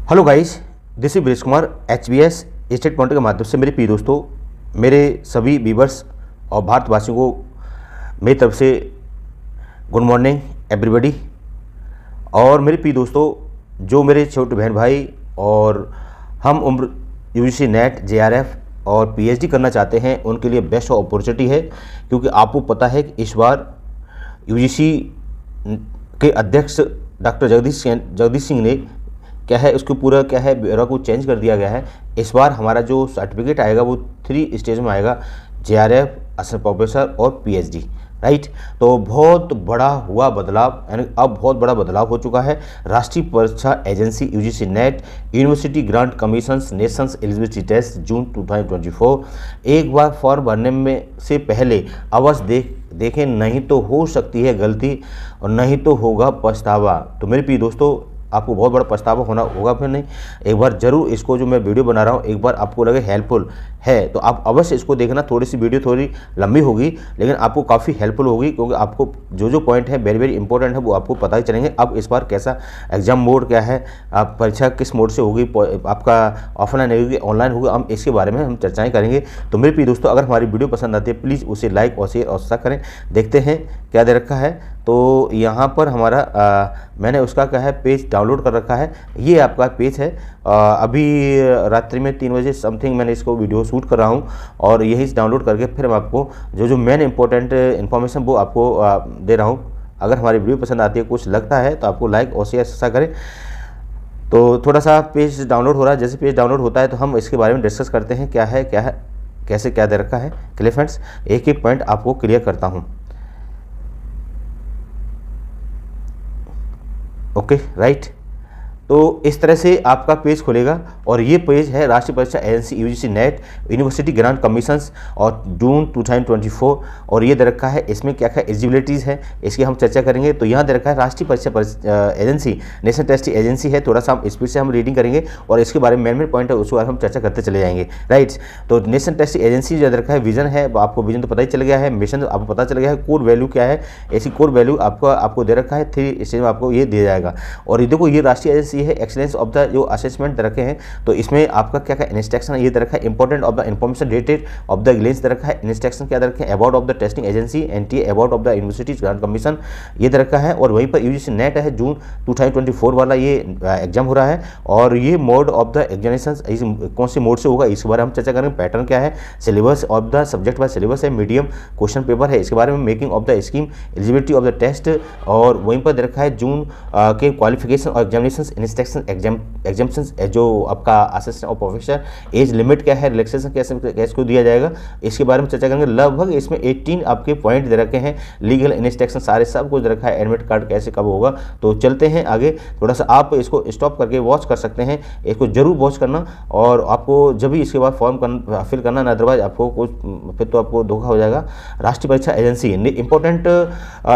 Hello guys, this is bridge Kumar HBS state point के माध्यम से मेरे प्रिय दोस्तों, मेरे सभी व्यूवर्स और भारतवासियों को मेरी तरफ से गुड मॉर्निंग एवरीबॉडी। और मेरे प्रिय दोस्तों, जो मेरे छोटे बहन भाई और हम उम्र UGC नेट JRF और PhD करना चाहते हैं, उनके लिए बेस्ट अपॉर्चुनिटी है। क्योंकि आपको पता है कि इस बार UGC के अध्यक्ष डॉक्टर जगदीश सिंह ने क्या है, उसको पूरा क्या है ब्यौरा को चेंज कर दिया गया है। इस बार हमारा जो सर्टिफिकेट आएगा वो 3 स्टेज में आएगा, JRF, असिस्टेंट प्रोफेसर और PhD, राइट। तो बहुत बड़ा हुआ बदलाव, यानी अब बहुत बड़ा बदलाव हो चुका है। राष्ट्रीय परीक्षा agency UGC net, university grant commission, nations eligibility test June 2024। एक बार फॉर्म भरने में से पहले अवश्य देखें, नहीं तो हो सकती है गलती और नहीं तो होगा पछतावा। तो मेरे प्रिय दोस्तों, आपको बहुत बड़ा पछतावा होना होगा फिर नहीं। एक बार जरूर इसको जो मैं वीडियो बना रहा हूँ, एक बार आपको लगे हेल्पफुल है तो आप अवश्य इसको देखना। थोड़ी सी वीडियो थोड़ी लंबी होगी लेकिन आपको काफ़ी हेल्पफुल होगी, क्योंकि आपको जो पॉइंट है वेरी वेरी इंपॉर्टेंट है वो आपको पता ही चलेंगे। अब इस बार कैसा एग्जाम मोड क्या है, आप परीक्षा किस मोड से होगी, आपका ऑफलाइन होगी ऑनलाइन होगी, हम इसके बारे में हम चर्चाएँ करेंगे। तो मेरे प्रिय दोस्तों, अगर हमारी वीडियो पसंद आती है प्लीज़ उसे लाइक और शेयर और सब्सक्राइब करें। देखते हैं क्या दे रखा है। तो यहाँ पर हमारा मैंने उसका क्या है पेज डाउनलोड कर रखा है। ये आपका पेज है। अभी रात्रि में 3 बजे समथिंग मैंने इसको वीडियो शूट कर रहा हूँ और यही डाउनलोड करके फिर मैं आपको जो मेन इंपॉर्टेंट इन्फॉर्मेशन वो आपको दे रहा हूँ। अगर हमारी वीडियो पसंद आती है, कुछ लगता है तो आपको लाइक और शेयर ऐसा करें। तो थोड़ा सा पेज डाउनलोड हो रहा है। जैसे पेज डाउनलोड होता है तो हम इसके बारे में डिस्कस करते हैं, क्या है कैसे क्या दे रखा है। क्लियर फ्रेंड्स, एक एक पॉइंट आपको क्लियर करता हूँ। Okay right. तो इस तरह से आपका पेज खुलेगा और ये पेज है राष्ट्रीय परीक्षा agency UGC net, university grant commissions और जून 2024। और ये दे रखा है, इसमें क्या क्या एलिजिबिलिटीज़ है इसकी हम चर्चा करेंगे। तो यहाँ दे रखा है राष्ट्रीय परीक्षा एजेंसी, नेशनल टेस्टिंग एजेंसी है। थोड़ा सा हम स्पीड से हम रीडिंग करेंगे और इसके बारे में मेन पॉइंट है उसके बारे में हम चर्चा करते चले जाएंगे, राइट। तो नेशनल टेस्टिंग एजेंसी जो दे रखा है, विजन है, आपको विजन तो पता ही चल गया है, मिशन आपको पता चल गया है, कोर वैल्यू क्या है, ऐसी कोर वैल्यू आपको दे रखा है। 3 स्टेज में आपको ये दिया जाएगा। और ये देखो, ये राष्ट्रीय एजेंसी है, एक्सीलेंस ऑफ द जो असेसमेंट दे रखे हैं। तो इसमें आपका क्या क्या इंस्ट्रक्शन है ये दे रखा है। Important of the information dated of the glance दे रखा है। इंस्ट्रक्शन क्या दे रखे हैं, about of the testing agency, NTA about of the university grant commission ये दे रखा है। और वहीं पर UGC नेट है, जून 2024 वाला ये एग्जाम हो रहा है। और ये मोड ऑफ द एग्जामिनेशन कौन से मोड से होगा इसके बारे में हम चर्चा करेंगे। पैटर्न क्या है, syllabus of the subject wise syllabus है, मीडियम क्वेश्चन पेपर है, इसके बारे में making of the scheme, eligibility of the test. और वहीं पर दे रखा है जून के क्वालिफिकेशन और एग्जामिनेशन इंस्ट्रक्शन एग्जाम्पशन जो आपका असिस्टेंट और प्रोफेसर, एज लिमिट क्या है, रिलैक्सेशन कैसे को दिया जाएगा, इसके बारे में चर्चा करेंगे। लगभग इसमें 18 आपके पॉइंट दे रखे हैं। लीगल इंस्ट्रक्शन सारे सब कुछ दे रखा है। एडमिट कार्ड कैसे कब होगा। तो चलते हैं आगे। थोड़ा सा आप इसको स्टॉप करके वॉच कर सकते हैं, इसको जरूर वॉच करना। और आपको जब भी इसके बाद फॉर्म फिल करना ना, अदरवाइज आपको कुछ फिर तो आपको धोखा हो जाएगा। राष्ट्रीय परीक्षा agency important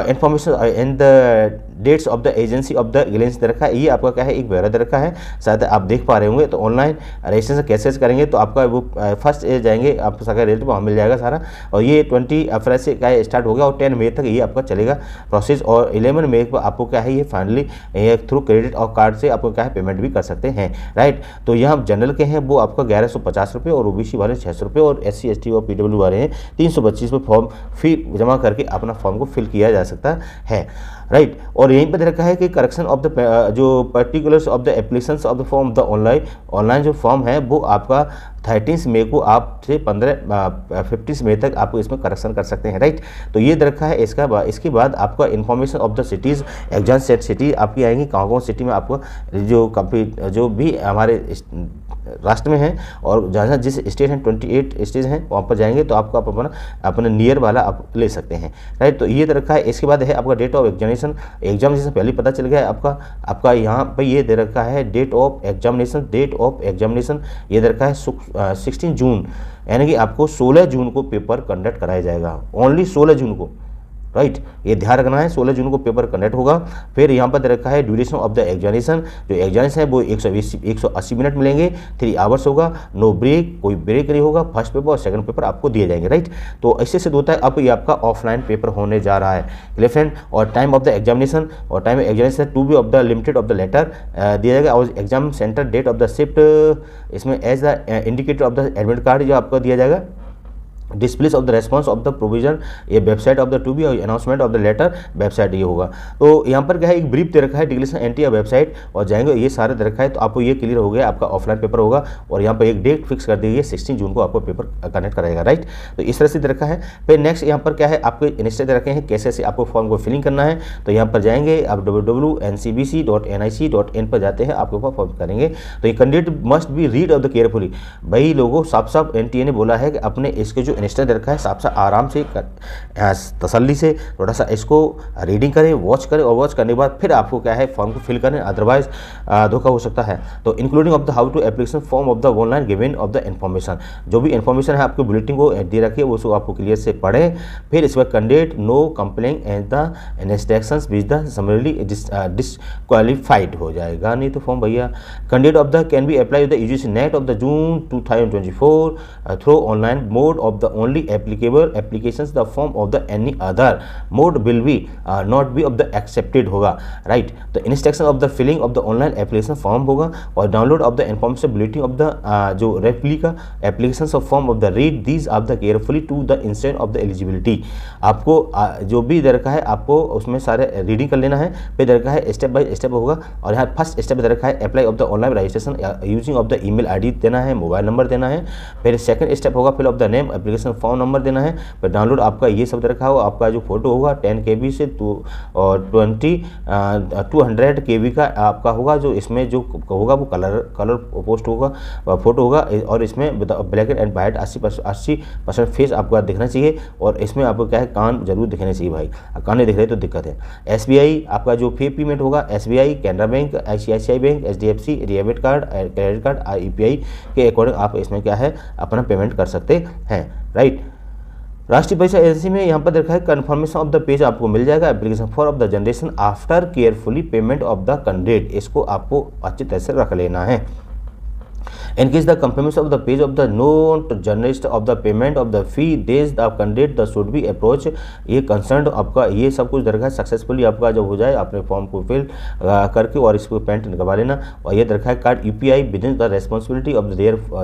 information and the dates of the agency of the glance दे रखा है। ये आपका क्या है एक ब्यौरा दे रखा है, शायद आप देख पा रहे होंगे। तो ऑनलाइन रजिस्ट्रेशन कैसे करेंगे, तो आपका वो फर्स्ट जाएंगे, आपको सारा रिजल्ट वहाँ मिल जाएगा सारा। और ये 20 अप्रैल से क्या स्टार्ट हो गया और 10 मई तक ये आपका चलेगा प्रोसेस। और 11 मई को आपको क्या है ये फाइनली थ्रू क्रेडिट और कार्ड से आपको क्या है पेमेंट भी कर सकते हैं, राइट। तो यहाँ जनरल के हैं वो आपका 1150 रुपये और OBC वाले 600 रुपये और SC ST और PW वाले हैं 325 रुपये फॉर्म फी जमा करके अपना फॉर्म को फिल किया जा सकता है, राइट। और यहीं पर दे रखा है कि करेक्शन ऑफ द जो particulars of the applications of the form the online जो फॉर्म है वो आपका 13 मई को आप से 15 मई तक आपको इसमें करेक्शन कर सकते हैं, राइट। तो ये दे रखा है। इसके बाद आपका information of the cities, exam set city आपकी आएंगी, कौन सिटी में आपको जो भी हमारे राष्ट्र में है और जहाँ जिस स्टेट हैं 28 स्टेट हैं वहाँ पर जाएंगे तो आपको आप अपना नियर वाला आप ले सकते हैं, राइट। तो ये दे रखा है। इसके बाद है आपका डेट ऑफ एग्जामिनेशन पहले पता चल गया है आपका यहाँ पर ये दे रखा है डेट ऑफ एग्जामिनेशन ये दे रखा है 16 जून, यानी कि आपको 16 जून को पेपर कंडक्ट कराया जाएगा, ओनली 16 जून को, राइट, ये ध्यान रखना है। 16 जून को पेपर कंडक्ट होगा। फिर यहाँ पर दे रखा है ड्यूरेशन ऑफ द एग्जामिनेशन, जो एग्जामिनेशन है वो 180 मिनट मिलेंगे, 3 आवर्स होगा, नो ब्रेक, कोई ब्रेक नहीं होगा। फर्स्ट पेपर और सेकंड पेपर आपको दिए जाएंगे, राइट। तो इससे सिद्ध होता है अब ये आपका ऑफलाइन पेपर होने जा रहा है, क्लियर फ्रेंड। और टाइम ऑफ द एग्जामिनेशन, और time examination to be of the limited of the letter दिया जाएगा, और exam centre date of the shift इसमें as the indicator of the admit card जो आपको दिया जाएगा। Displace of the response of the provision, ये website of the to be announcement of the letter, website ये होगा। तो यहाँ पर क्या है, एक ब्रीफ दे रखा है, डिक्लेरेशन एंट्री वेबसाइट और जाएंगे, ये सारे दे रखा है। तो आपको ये क्लियर हो गया, आपका ऑफलाइन पेपर होगा। और यहाँ पर एक डेट फिक्स कर दी गई, 16 जून को आपको पेपर कनेक्ट कराएगा, राइट। तो इस तरह से दे रखा है। फिर नेक्स्ट यहाँ पर क्या है, आपको इंस्ट्रक्शन दे रखे हैं कैसे से आपको फॉर्म को फिलिंग करना है। तो यहाँ पर जाएंगे आप www.ncbc.nic.in पर जाते हैं, आपके ऊपर फॉर्म करेंगे। तो ये candidate must be read of the carefully, भाई लोगों साफ साफ एनटीए ने बोला है कि अपने इसके जो इंस्ट्रक्शन दे रखा है साफ साफ आराम से तसल्ली से थोड़ा सा इसको रीडिंग करें, वॉच करें, और वॉच करने के बाद फिर आपको क्या है फॉर्म को फिल करें, अदरवाइज धोखा हो सकता है। तो including of the how to application form of the online given of the information, जो भी इन्फॉर्मेशन है आपके बुलेटिन को दे रखिए वो सब आपको क्लियर से पढ़ें। फिर इस पर candidate no complain and the instructions which the summarily disqualified हो जाएगा, नहीं तो फॉर्म भैया। Candidate of the can be apply the UGC NET of the June 2024 through online mode of the only applicable applications the form of the any other mode will be not be of the accepted होगा, right. तो instruction of the filling of the online application form होगा, और download of the information bulletin of the जो replica application of form of the read these of the carefully to the instant of the eligibility. आपको जो भी दे रखा है आपको उसमें सारे रीडिंग कर लेना है। फिर दे रखा है स्टेप बाय स्टेप होगा, और यहाँ फर्स्ट स्टेप दे रखा है apply of the online registration using of the email ID देना है, मोबाइल नंबर देना है। फिर सेकंड स्टेप होगा fill of the name, application form number देना है। फिर डाउनलोड आपका ये सब रखा हो, आपका जो फोटो होगा 10 KB से 200 KB का आपका होगा, जो इसमें जो होगा वो कलर पोस्ट होगा, फोटो होगा, और इसमें ब्लैक एंड वाइट 80% फेस आपका दिखना चाहिए। और इसमें आपको क्या है कान जरूर दिखने चाहिए भाई, कान नहीं दिख रहे तो दिक्कत है। SBI आपका जो फी पेमेंट होगा, SBI, Canara bank, ICICI bank, HDFC, debit card, credit card, UPI के अकॉर्डिंग आप इसमें क्या है अपना पेमेंट कर सकते हैं, राइट। राष्ट्रीय परीक्षा एजेंसी में यहाँ पर देखा है कन्फर्मेशन ऑफ द पेज आपको मिल जाएगा, application for of the generation after carefully payment of the candidate, इसको आपको अच्छी तरह से रख लेना है। In case the confirmation of the page of the note journalist of the payment of the fee days the candidate the should be approach, ये concern आपका ये सब कुछ दरखा सक्सेसफुली आपका जब हो जाए आपने फॉर्म को फिल करके और इसको पेंट निकलवा लेना। और ये दरखा card UPI within the responsibility of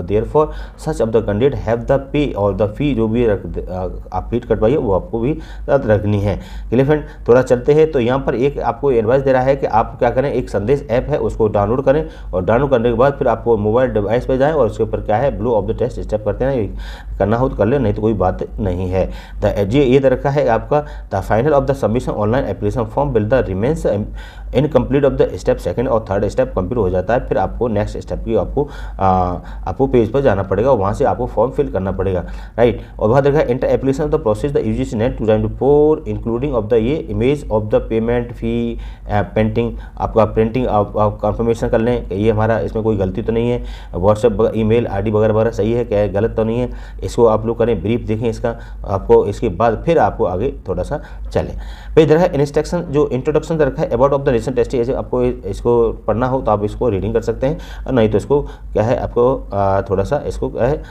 their for such of the candidate have the pay और द फी, जो भी आप फीट कटवाइए वो आपको भी रखनी है। क्लियर फ्रेंड, थोड़ा चलते हैं। तो यहाँ पर एक आपको एडवाइस दे रहा है कि आप क्या करें, एक संदेश ऐप है उसको डाउनलोड करें, और डाउनलोड करने के बाद फिर आपको मोबाइल डिवाइस पे जाएं और उसके ऊपर क्या है blue of the test step करते हैं, करना हो तो कर ले, नहीं तो कोई बात नहीं है। ये दे रखा है आपका the final of the submission online application form will the remains incomplete of the step second और थर्ड स्टेप कंप्लीट हो जाता है। फिर आपको नेक्स्ट स्टेप की आपको पेज पर जाना पड़ेगा, वहाँ से आपको फॉर्म फिल करना पड़ेगा, राइट। और वहाँ देखा enter application of the process the UGC net 2024 including of the ये image of the payment fee painting, आपका प्रिंटिंग आप कंफर्मेशन कर लें ये हमारा इसमें कोई गलती तो नहीं है, व्हाट्सएप ईमेल आईडी वगैरह सही है, क्या गलत तो नहीं है, इसको आप लोग करें, ब्रीफ देखें इसका आपको, इसके बाद फिर आपको आगे थोड़ा सा चलें। फिर इधर है इंस्ट्रक्शन जो इंट्रोडक्शन रखा है about of the recent test, ऐसे आपको इसको पढ़ना हो तो आप इसको रीडिंग कर सकते हैं, और नहीं तो इसको क्या है आपको थोड़ा सा इसको क्या है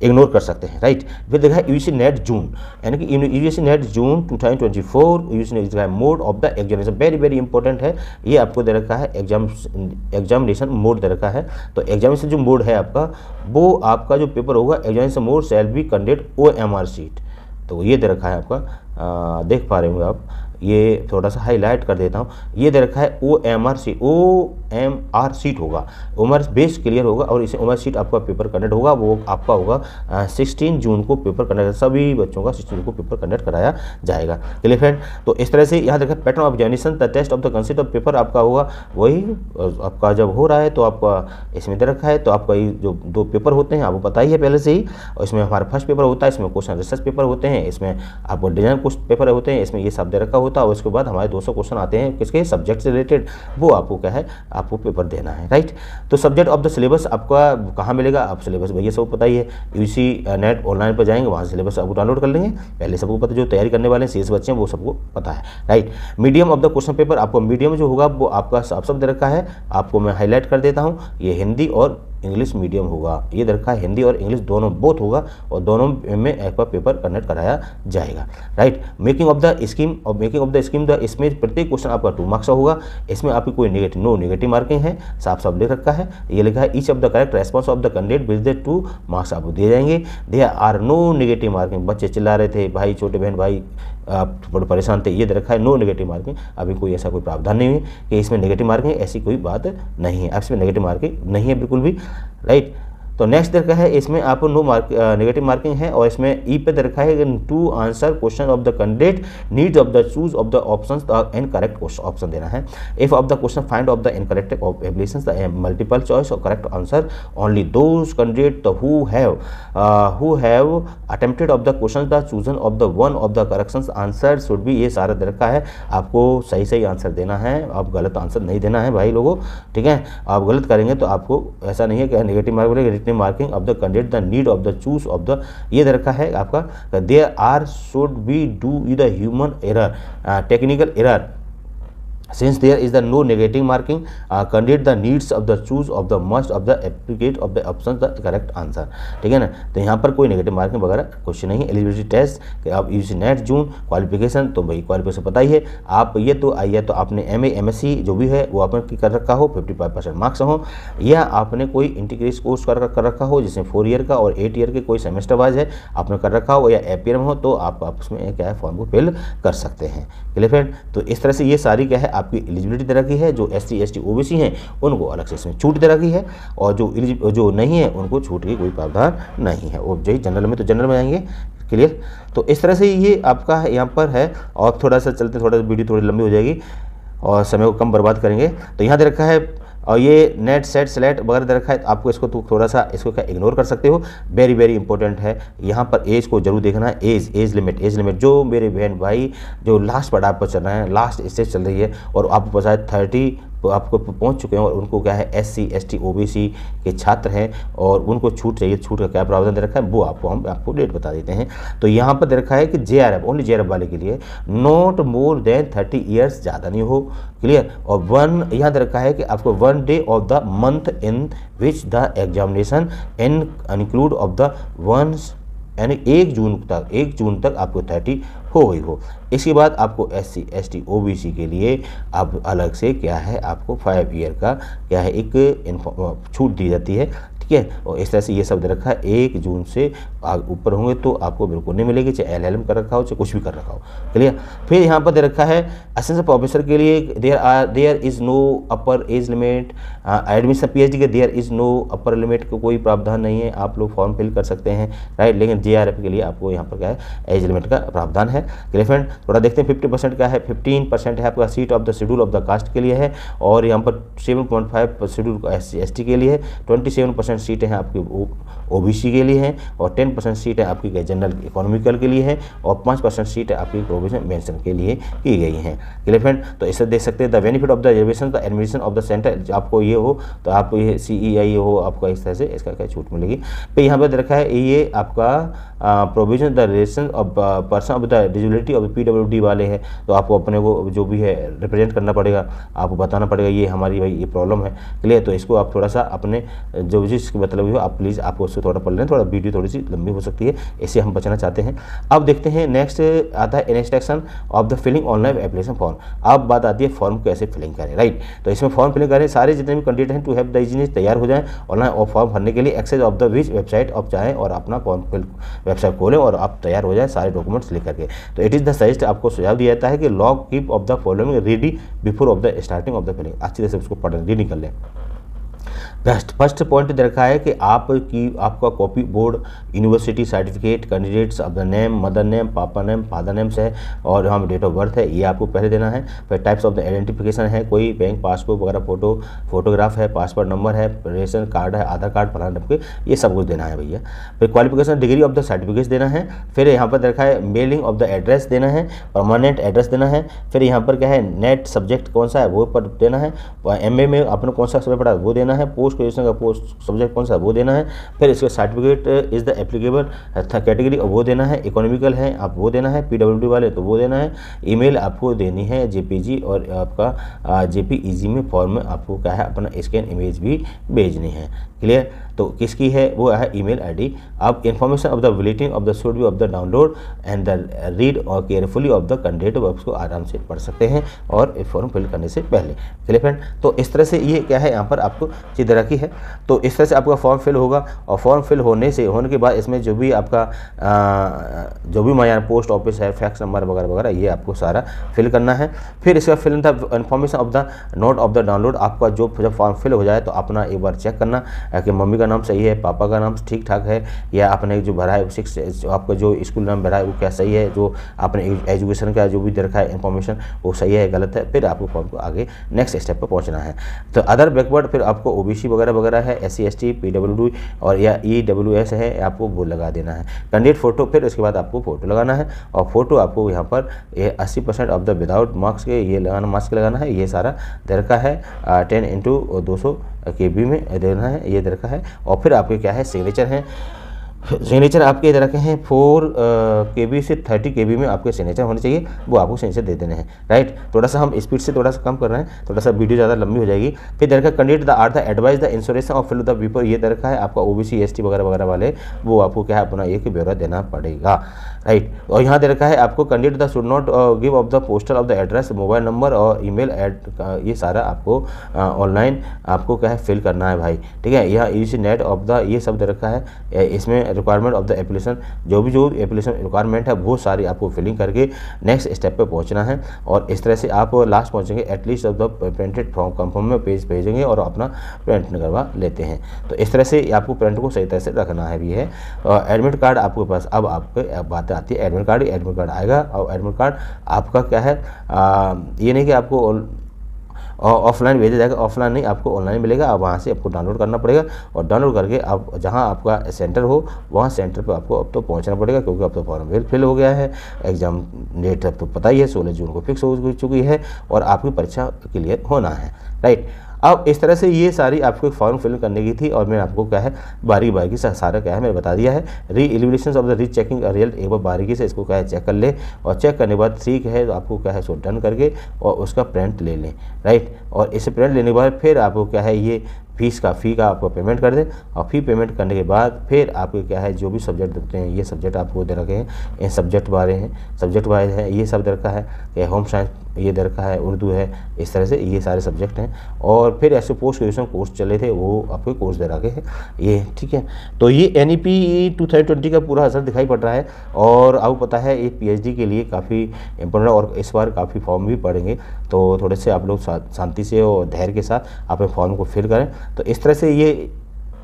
इग्नोर कर सकते हैं, राइट। फिर देखा है यूजीसी नेट जून, यानी कि यूजीसी नेट जून 2024 यूजीसी नेट का mode of the examination, very important है, ये आपको दे रखा है एग्जामिनेशन मोड दे रखा है। तो एग्जामिनेशन जो मोड है आपका वो आपका जो पेपर होगा examination mode shall be conduct OMR seat, तो ये दे रखा है आपका देख पा रहे होंगे आप, ये थोड़ा सा हाईलाइट कर देता हूँ, ये दे रखा है OMR सीट होगा, OMR बेस क्लियर होगा, और इसे OMR सीट आपका पेपर कंडक्ट होगा, वो आपका होगा 16 जून को पेपर कंडक्ट, सभी बच्चों का 16 जून को पेपर कंडक्ट कराया जाएगा। क्लियर फ्रेंड, तो इस तरह से यहाँ देखा pattern of examination the test of the concept of paper आपका होगा वही आपका जब हो रहा है तो आपका इसमें दे रखा है। तो आपका ये जो 2 पेपर होते हैं आपको पता ही है पहले से ही, और इसमें हमारा फर्स्ट पेपर होता है, इसमें क्वेश्चन रिसर्च पेपर होते हैं, इसमें आपको डिजाइन कुछ पेपर होते हैं, इसमें ये सब दे रखा होता है। होता है, उसके बाद हमारे 200 क्वेश्चन आते हैं किसके, सब्जेक्ट से रिलेटेड, वो आपको क्या है, आपको पेपर देना है, राइट। तो सब्जेक्ट ऑफ द सिलेबस आपका कहाँ मिलेगा, आप सिलेबस भैया सब पता ही है, यूजी नेट ऑनलाइन पर जाएंगे, वहाँ से सिलेबस आपको डाउनलोड कर लेंगे, पहले सबको पता, जो तैयारी करने वाले CS बच्चे हैं वो सबको पता है, right. Medium of the question paper, आपको मीडियम जो होगा वो आपका साफ साफ दे रखा है, आपको मैं हाईलाइट कर देता हूँ, ये हिंदी और इंग्लिश मीडियम होगा, ये दे रखा है, हिंदी और इंग्लिश दोनों बोथ होगा, और दोनों में एक बार पेपर कंडक्ट कराया जाएगा, right. Making of the scheme, और मेकिंग ऑफ द स्कीम इसमें प्रत्येक क्वेश्चन आपका 2 मार्क्स का होगा, इसमें आपकी कोई नेगेटिव मार्किंग है, साफ साफ लिख रखा है, ये लिखा है each of the correct response of the candidate with the 2 marks आपको दिए जाएंगे। There are no negative marking, बच्चे चिल्ला रहे थे भाई, छोटे बहन भाई आप थोड़े परेशान थे, ये दे रखा है नो नेगेटिव मार्किंग, अभी कोई ऐसा कोई प्रावधान नहीं है कि इसमें नेगेटिव मार्किंग, ऐसी कोई बात नहीं है, इसमें नेगेटिव मार्किंग नहीं है बिल्कुल भी, राइट। तो नेक्स्ट दे रखा है, इसमें आपको नेगेटिव मार्किंग है, और इसमें ई पे दे रखा है to answer question of the candidate needs of the choose of the options incorrect option देना है। If of the question find of the incorrect applications the multiple choice और correct answer only those candidate who have attempted of the question the chosen of the one of the corrections answer should be, ये सारा दे रखा है, आपको सही answer देना है, आप गलत आंसर नहीं देना है भाई लोगों, ठीक है। आप गलत करेंगे तो आपको ऐसा नहीं है कि नेगेटिव मार्क बोलेगा, marking of the candidate the need of the choose of the, ये दे रखा है आपका, there are should be do the human error technical error since there is the no negative marking candidate the needs of the choose of the must of the applicate of the options the correct answer, ठीक है ना। तो यहाँ पर कोई negative marking वगैरह question नहीं है। एलिजिबिलिटी टेस्ट कि आप यूजी नेट जून, क्वालिफिकेशन तो भाई क्वालिफिकेशन पता ही है, आप ये तो आइए तो आपने MA MSc जो भी है वो आपने कर रखा हो, 55% मार्क्स हो, या आपने कोई इंटीग्रेटेड कोर्स कर रखा हो जिसमें 4 ईयर का और 8 ईयर के कोई सेमेस्टर वाइज है आपने कर रखा हो, या APR में हो, तो आप उसमें क्या है फॉर्म को फिल कर सकते हैं, क्लियर फ्रेंड। तो इस तरह से ये सारी क्या है आपकी एलिजिबिलिटी दे रखी है, जो SC ST OBC हैं उनको अलग से इसमें छूट दे रखी है, और जो नहीं है उनको छूट की कोई प्रावधान नहीं है, वो जो जनरल में तो जनरल में आएंगे, क्लियर। तो इस तरह से ये आपका यहाँ पर है, और थोड़ा सा चलते, थोड़ा सा वीडियो थोड़ी लंबी हो जाएगी और समय को कम बर्बाद करेंगे। तो यहाँ दे रखा है, और ये नेट सेट सेलेक्ट वगैरह दे रखा है, आपको इसको तो थोड़ा सा इसको क्या इग्नोर कर सकते हो, वेरी इंपॉर्टेंट है। यहाँ पर एज को जरूर देखना है, एज लिमिट जो मेरे बहन भाई जो लास्ट पड़ाव पर चल रहे हैं, लास्ट स्टेज चल रही है, और आपको पता है 30 आपको पहुंच चुके हैं, और उनको क्या है SC ST OBC के छात्र हैं और उनको छूट चाहिए, छूट का क्या प्रावधान दे रखा है वो हम आपको डेट बता देते हैं। तो यहाँ पर दे रखा है कि JRF ओनली JRF वाले के लिए नॉट मोर देन 30 ईयर्स, ज़्यादा नहीं हो, क्लियर। और यहाँ दे रखा है कि आपको 1 day of the month in which the examination include of the ones, यानी 1 जून तक आपको 30 हो गई हो। इसके बाद आपको SC ST OBC के लिए अब अलग से क्या है आपको 5 ईयर का क्या है एक छूट दी जाती है, ठीक है। और इस तरह से ये सब दे रखा है, 1 जून से ऊपर होंगे तो आपको बिल्कुल नहीं मिलेगी, चाहे LLM कर रखा हो चाहे कुछ भी कर रखा हो, क्लियर। फिर यहाँ पर दे रखा है असिस्टेंट प्रोफेसर के लिए there is no upper age limit, admission PhD के there is no upper limit का कोई प्रावधान नहीं है, आप लोग फॉर्म फिल कर सकते हैं, राइट। लेकिन JRF के लिए आपको यहाँ पर क्या है एज लिमिट का प्रावधान है, क्लियर फ्रेंड। थोड़ा देखते हैं 50% का है, 15% है आपका seat of the schedule of the caste के लिए है, और यहाँ पर 7.5 शेड्यूल SC ST के लिए है, 27% सीटें हैं आपकी OBC के लिए हैं, और 10% सीट है आपकी जनरल इकोनॉमिकल के लिए है, और 5% सीट है आपकी प्रोविजन मेंशन के लिए की गई हैं, क्लियर फ्रेंड। तो इसे देख सकते हैं the benefit of the reservation the admission of the centre, आपको ये हो तो आप ये CEI हो, आपको इस तरह से इसका क्या छूट मिलेगी। फिर यहाँ पर रखा है ये आपका provision the relation of person of the disability of PWD वाले हैं, तो आपको अपने को जो भी है रिप्रेजेंट करना पड़ेगा, आपको बताना पड़ेगा ये हमारी भाई ये प्रॉब्लम है, क्लियर। तो इसको आप थोड़ा सा अपने जो जिसकी मतलब हो आप प्लीज़ आपको उससे थोड़ा पढ़ लें, थोड़ा वीडियो थोड़ी सी लंबी हो सकती है, इससे हम बचना चाहते हैं। अब देखते हैं नेक्स्ट आता है instruction of the filling online application form. अब बात आती है फॉर्म कैसे फिलिंग करें, राइट। तो इसमें फॉर्म फिलिंग करें, सारे जितने भी कैंडिडेट हैं टू हैव द इजीनेस तैयार हो जाएं ऑनलाइन और फॉर्म भरने के लिए, access of the which website आप चाहें और अपना फॉर्म फिल वेबसाइट खोलें और आप तैयार हो जाए सारे डॉक्यूमेंट्स लेकर के। तो इट इज़ द सजेस्ट, आपको सुझाव दिया जाता है कि log keep of the following ready before of the starting of the filling, अच्छी तरह से उसको पढ़ रीडिंग कर लें। फर्स्ट पॉइंट दे रखा है कि आपका copy board university certificate candidates of the name, mother name, पापा नेम, फादर नेम्स है और यहाँ डेट ऑफ बर्थ है, ये आपको पहले देना है। फिर टाइप्स ऑफ द आइडेंटिफिकेशन है, कोई बैंक पासबुक वगैरह फोटोग्राफ है, पासपोर्ट नंबर है, रेशन कार्ड है, आधार कार्ड, फलाना डब्बे, ये सब कुछ देना है भैया। फिर qualification degree of the certificate देना है। फिर यहाँ पर रखा है मेलिंग ऑफ द एड्रेस देना है, परमानेंट एड्रेस देना है। फिर यहाँ पर क्या है नेट सब्जेक्ट कौन सा है वो पर देना है, MA में आपने कौन सा सब्जेक्ट पढ़ा वो देना है, पोस्ट ग्रेजुएशन का पोस्ट सब्जेक्ट कौन सा वो देना है। फिर इसका certificate is the applicable category वो देना है, इकोनॉमिकल है आप वो देना है, PWD वाले तो वो देना है। ईमेल आपको देनी है JPG और आपका JPEG में फॉर्म में आपको क्या है अपना स्कैन इमेज भी भेजनी है। क्लियर, तो किसकी है वो है ईमेल ID। अब information of the bulletin of the should be of the download and the read और केयरफुली ऑफ द कैंडिडेट, उसको आराम से पढ़ सकते हैं और फॉर्म फिल करने से पहले। क्लियर फ्रेंड, तो इस तरह से ये क्या है यहाँ पर आपको चीज़ रखी है। तो इस तरह से आपका फॉर्म फिल होगा और फॉर्म फिल होने के बाद इसमें जो भी आपका जो भी हमारे पोस्ट ऑफिस है, फैक्स नंबर वगैरह वगैरह ये आपको सारा फिल करना है। फिर इसका fill the information of the note of the download, आपका जब फॉर्म फिल हो जाए तो अपना एक बार चेक करना कि मम्मी का नाम सही है, पापा का नाम ठीक ठाक है, या आपने जो भरा है आपका जो स्कूल नाम भरा है वो क्या सही है, जो आपने एजुकेशन का जो भी दे रखा है इन्फॉर्मेशन वो सही है गलत है। फिर आपको फॉर्म को आगे नेक्स्ट स्टेप पर पहुंचना है। तो अदर बैकवर्ड फिर आपको OBC वगैरह वगैरह है, SC ST PWD और या EWS है, आपको वो लगा देना है। कैंडिडेट फोटो, फिर उसके बाद आपको फोटो लगाना है और फोटो आपको यहाँ पर 80% ऑफ द विदाउट मार्क्स के ये लगाना, मास्क लगाना है। ये सारा दे रखा है 10x200 KB में देना है, ये दे रखा है। और फिर आपके क्या है सिग्नेचर है, सिग्नेचर आपके दे रखे हैं 4 KB से 30 KB में आपके सिग्नेचर होने चाहिए, वो आपको सिग्नेचर दे देने हैं। राइट, थोड़ा सा हम स्पीड से थोड़ा सा कम कर रहे हैं, थोड़ा सा वीडियो ज़्यादा लंबी हो जाएगी। फिर दे रखा candidate the advice the insurance और फिल द पेपर, ये दे रखा है आपका OBC ST वगैरह वगैरह वाले, वो आपको क्या है अपना एक ब्यौरा देना पड़ेगा। राइट, और यहाँ दे रखा है आपको candidate the should not give of the postal of the address, mobile number और ईमेल ये सारा आपको ऑनलाइन आपको क्या है फिल करना है भाई। ठीक है, यहाँ UGC नेट ऑफ द ये सब दे रखा है। इसमें रिक्वायरमेंट ऑफ द एप्लीकेशन, जो एप्लीकेशन रिक्वायरमेंट है वो सारी आपको फिलिंग करके नेक्स्ट स्टेप पे पहुंचना है। और इस तरह से आप लास्ट पहुंचेंगे at least of the printed form confirm में पेज भेजेंगे और अपना प्रिंट करवा लेते हैं। तो इस तरह से आपको प्रिंट को सही तरह से रखना है भी है। एडमिट कार्ड आपके पास, अब आपको बात आती है एडमिट कार्ड आएगा और एडमिट कार्ड आपका क्या है ये नहीं कि आपको ऑफलाइन भेजा जाएगा, ऑफलाइन नहीं आपको ऑनलाइन मिलेगा। आप वहाँ से आपको डाउनलोड करना पड़ेगा और डाउनलोड करके आप जहाँ आपका सेंटर हो वहाँ सेंटर पर आपको अब तो पहुँचना पड़ेगा, क्योंकि अब तो फॉर्म फिल हो गया है। एग्जाम डेट अब तो पता ही है 16 जून को फिक्स हो चुकी है और आपकी परीक्षा क्लियर होना है। राइट, अब इस तरह से ये सारी आपको फॉर्म फिल करने की थी और मैंने आपको क्या है बारीकी से सारा क्या है मैंने बता दिया है। री एलिमिनेशन ऑफ द री चेकिंग रिजल्ट एक बार बारीकी से इसको क्या है चेक कर ले और चेक करने के बाद ठीक है तो आपको क्या है सो डन करके और उसका प्रिंट ले लें। राइट, और इसे प्रिंट लेने के बाद फिर आपको क्या है ये फ़ी का आपको पेमेंट कर दें और फ़ी पेमेंट करने के बाद फिर आपको क्या है जो भी सब्जेक्ट देते हैं ये सब्जेक्ट आपको दे रखे हैं, इन सब्जेक्ट वाइज है ये सब दे रखा है कि होम साइंस ये दे रखा है, उर्दू है, इस तरह से ये सारे सब्जेक्ट हैं। और फिर ऐसे पोस्ट ग्रेजुएशन कोर्स चले थे वो आपको कोर्स दे रखे हैं ये। ठीक है, तो ये NEP 2020 का पूरा असर दिखाई पड़ रहा है और आपको पता है ये PhD के लिए काफ़ी इम्पोर्टेंट और इस बार काफ़ी फॉर्म भी पड़ेंगे, तो थोड़े से आप लोग शांति से और धैर्य के साथ अपने फॉर्म को फिल करें। तो इस तरह से ये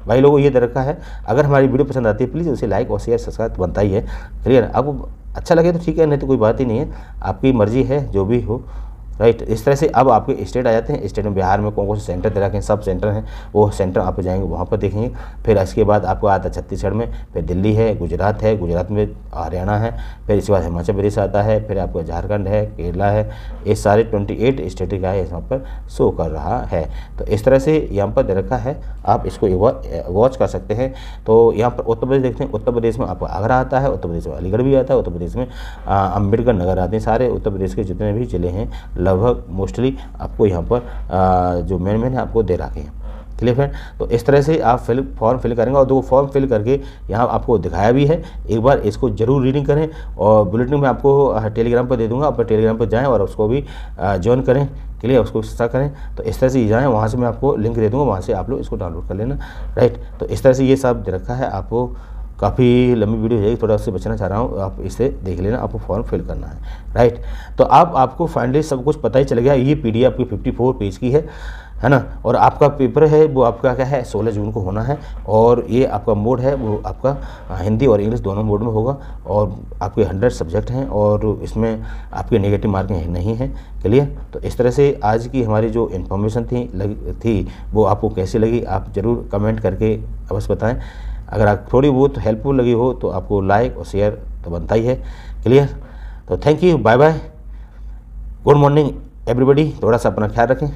भाई लोगों ये दे रखा है। अगर हमारी वीडियो पसंद आती है प्लीज़ उसे लाइक और शेयर सब्सक्राइब बनता ही है। क्लियर, आपको अच्छा लगे तो ठीक है, नहीं तो कोई बात ही नहीं है, आपकी मर्जी है जो भी हो। राइट, इस तरह से अब आपके स्टेट आ जाते हैं। स्टेट में बिहार में कौन कौन से सेंटर दे रखे हैं, सब सेंटर हैं, वो सेंटर आप जाएंगे वहाँ पर देखेंगे। फिर इसके बाद आपको आता है छत्तीसगढ़ में, फिर दिल्ली है, गुजरात में हरियाणा है, फिर इसके बाद हिमाचल प्रदेश आता है, फिर आपको झारखंड है, केरला है, ये सारे 28 स्टेट का है यहाँ पर शो कर रहा है। तो इस तरह से यहाँ पर दे रखा है, आप इसको एक बार वॉच कर सकते हैं। तो यहाँ पर उत्तर प्रदेश देखते हैं, उत्तर प्रदेश में आपको आगरा आता है, उत्तर प्रदेश में अलीगढ़ भी आता है, उत्तर प्रदेश में अम्बेडकर नगर आते हैं। सारे उत्तर प्रदेश के जितने भी जिले हैं लगभग मोस्टली आपको यहाँ पर जो मेन है आपको दे रखे हैं। क्लियर फ्रेंड, तो इस तरह से आप फॉर्म फिल करेंगे और दो फॉर्म फिल करके यहाँ आपको दिखाया भी है, एक बार इसको जरूर रीडिंग करें और बुलेटिन में आपको टेलीग्राम पर दे दूंगा, आप टेलीग्राम पर जाएं और उसको भी ज्वाइन करें। क्लियर, उसको हिस्सा करें। तो इस तरह से जाएँ, वहाँ से मैं आपको लिंक दे दूँगा, वहाँ से आप लोग इसको डाउनलोड कर लेना। राइट, तो इस तरह से ये सब दे रखा है। आपको काफ़ी लंबी वीडियो हो जाएगी, थोड़ा उससे बचना चाह रहा हूँ, आप इसे देख लेना, आपको फॉर्म फिल करना है। राइट, तो आपको फाइनली सब कुछ पता ही चल गया। ये PDF आपकी 54 पेज की है। है ना। और आपका पेपर है वो आपका क्या है 16 जून को होना है, और ये आपका मोड है वो आपका हिंदी और इंग्लिश दोनों मोड में होगा, और आपके 100 सब्जेक्ट हैं, और इसमें आपके नेगेटिव मार्किंग नहीं है। क्लियर। तो इस तरह से आज की हमारी जो इन्फॉर्मेशन थी वो आपको कैसी लगी आप ज़रूर कमेंट करके अवश्य बताएं। अगर आप थोड़ी बहुत हेल्पफुल लगी हो तो आपको लाइक और शेयर तो बनता ही है। क्लियर। तो thank you, bye bye, good morning everybody. थोड़ा सा अपना ख्याल रखें।